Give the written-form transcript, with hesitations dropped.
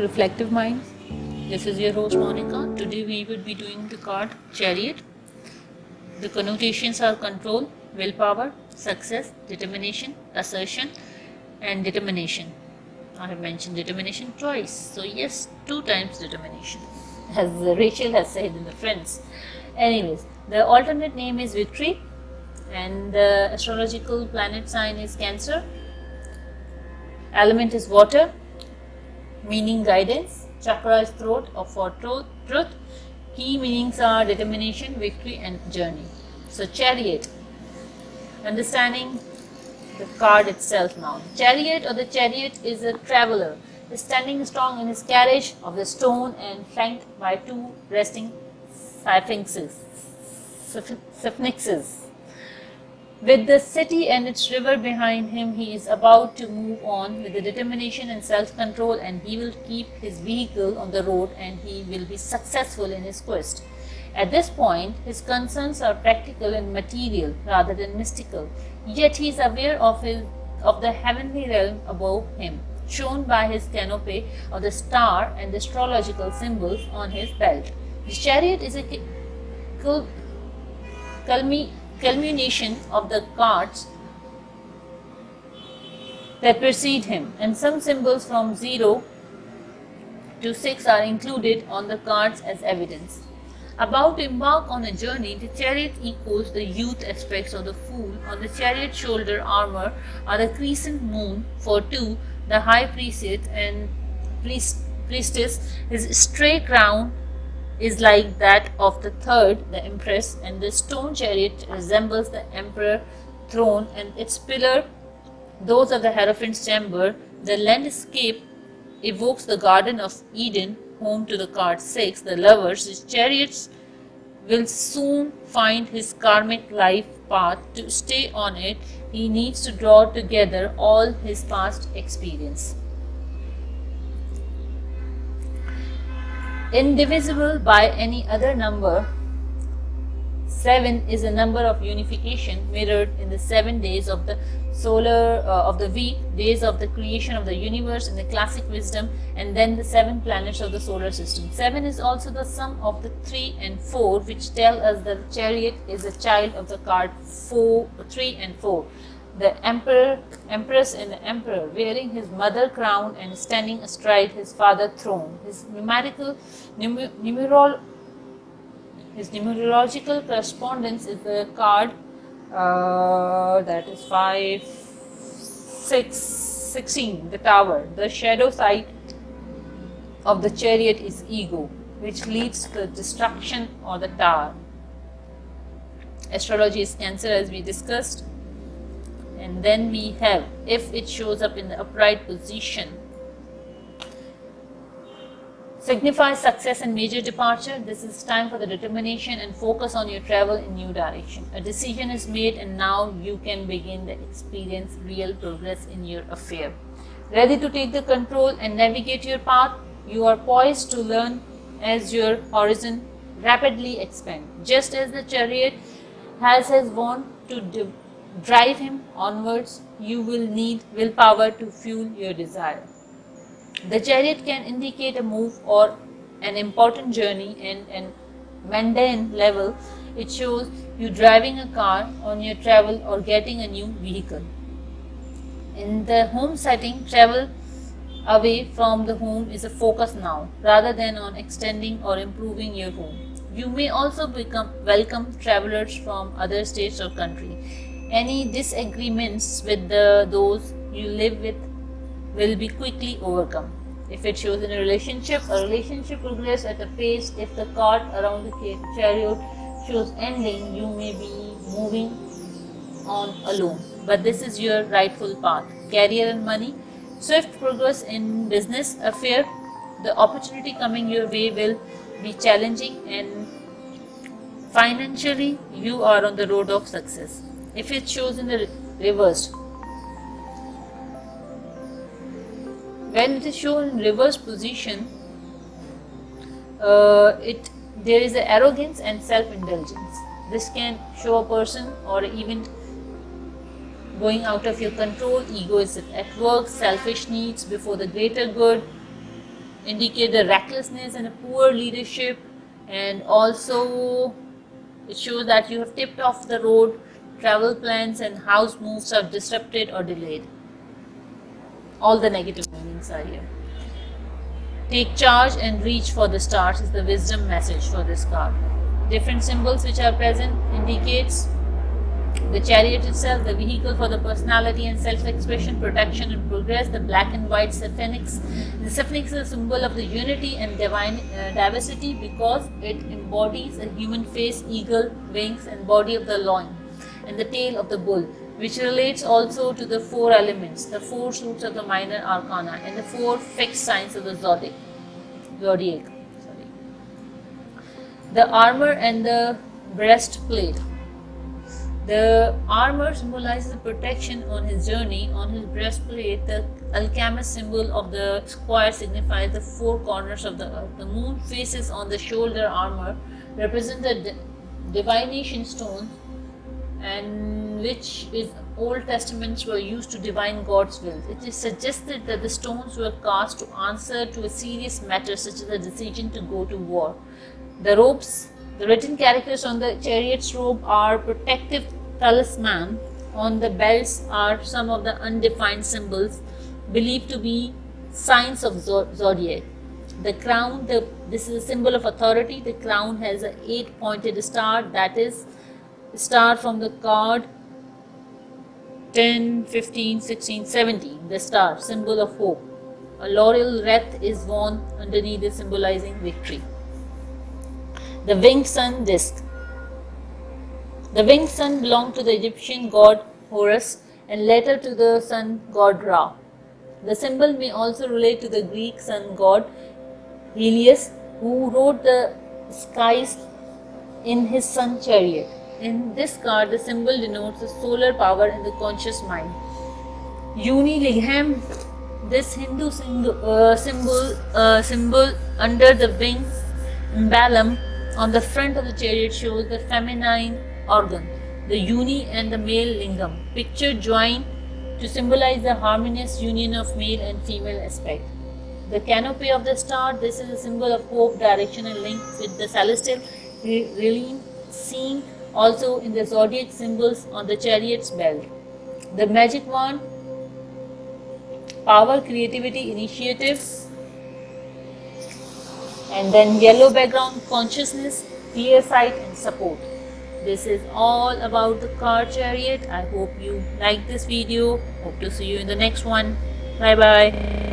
Reflective Minds. This is your host Monica. Today we will be doing the card Chariot. The connotations are control, willpower, success, determination, assertion, and determination. I have mentioned determination twice. So yes, 2 times determination, as Rachel has said in the Friends. Anyways, the alternate name is Victory, and the astrological planet sign is Cancer. Element is water. Meaning guidance. Chakra is throat or for truth. Key meanings are determination, victory, and journey. So Chariot. Understanding the card itself now. Chariot or the chariot is a traveler, standing strong in his carriage of the stone and flanked by 2 resting sphinxes. With the city and its river behind him, he is about to move on with the determination and self-control, and he will keep his vehicle on the road and he will be successful in his quest. At this point, his concerns are practical and material rather than mystical, yet he is aware of the heavenly realm above him, shown by his canopy of the star and the astrological symbols on his belt. The chariot is a culmination of the cards that precede him, and some symbols from 0 to 6 are included on the cards as evidence. About to embark on a journey, the chariot echoes the youth aspects of the Fool. On the chariot shoulder armor are the crescent moon for 2, the high priest and priestess. His stray crown is like that of the 3rd, the Empress, and the stone chariot resembles the Emperor throne and its pillar those of the Hierophant's chamber. The landscape evokes the Garden of Eden, home to the card 6, the lovers. His chariots will soon find his karmic life path. To stay on it, he needs to draw together all his past experience. Indivisible by any other number, 7 is a number of unification mirrored in the 7 days of the of the week, days of the creation of the universe in the classic wisdom, and then the 7 planets of the solar system. 7 is also the sum of the 3 and 4, which tell us that the chariot is a child of the card 3 and 4. The Empress and the Emperor, wearing his mother crown and standing astride his father throne. His numerological correspondence is the card that is 5, 6, 16, the Tower. The shadow side of the chariot is ego, which leads to the destruction or the tower. Astrology is Cancer, as we discussed. And then we have, if it shows up in the upright position, signifies success and major departure. This is time for the determination and focus on your travel in new direction. A decision is made and now you can begin to experience real progress in your affair. Ready to take the control and navigate your path, you are poised to learn as your horizon rapidly expands. Just as the chariot has his wand to drive him onwards, you will need willpower to fuel your desire. The chariot can indicate a move or an important journey, and an mundane level, it shows you driving a car on your travel or getting a new vehicle. In the home setting, travel away from the home is a focus now, rather than on extending or improving your home. You may also welcome travelers from other states or country. Any disagreements with those you live with will be quickly overcome. If it shows in a relationship progress at a pace. If the card around the chariot shows ending, you may be moving on alone. But this is your rightful path. Career and money, swift progress in business affair. The opportunity coming your way will be challenging, and financially you are on the road of success. If it shows in the reversed, when it is shown in reverse position, there is a arrogance and self-indulgence. This can show a person or even going out of your control. Ego is at work, selfish needs before the greater good. indicate the recklessness and a poor leadership, and also it shows that you have tipped off the road, travel plans and house moves are disrupted or delayed. All the negative meanings are here. Take charge and reach for the stars is the wisdom message for this card. Different symbols which are present indicates the chariot itself, the vehicle for the personality and self-expression, protection and progress. The black and white phoenix. The phoenix is a symbol of the unity and divine diversity because it embodies a human face, eagle, wings and body of the lion, and the tail of the bull, which relates also to the 4 elements, the 4 suits of the minor arcana, and the 4 fixed signs of the zodiac. The armor and the breastplate. The armor symbolizes the protection on his journey. On his breastplate, the alchemist symbol of the square signifies the 4 corners of the earth. The moon faces on the shoulder armor represent the divination stone, and which is Old Testaments were used to divine God's will. It is suggested that the stones were cast to answer to a serious matter such as a decision to go to war. The ropes, the written characters on the chariot's robe are protective talisman. On the belts are some of the undefined symbols believed to be signs of zodiac. The crown, this is a symbol of authority. The crown has an 8-pointed star, that is star from the card 10, 15, 16, 17. The star, symbol of hope. A laurel wreath is worn underneath it, symbolizing victory. The winged sun disk. The winged sun belonged to the Egyptian god Horus and later to the sun god Ra. The symbol may also relate to the Greek sun god Helios, who rode the skies in his sun chariot. In this card, the symbol denotes the solar power in the conscious mind. Uni Ligham, this Hindu symbol under the wing emblem on the front of the chariot shows the feminine organ, the Yoni and the male lingam, picture joined to symbolize the harmonious union of male and female aspect. The canopy of the star, this is a symbol of hope, direction and link with the celestial realm seen also in the zodiac symbols on the chariot's belt. The magic wand, power, creativity, initiative, and then yellow background, consciousness, clear sight and support. This is all about the card chariot. I hope you like this video. Hope to see you in the next one. Bye bye.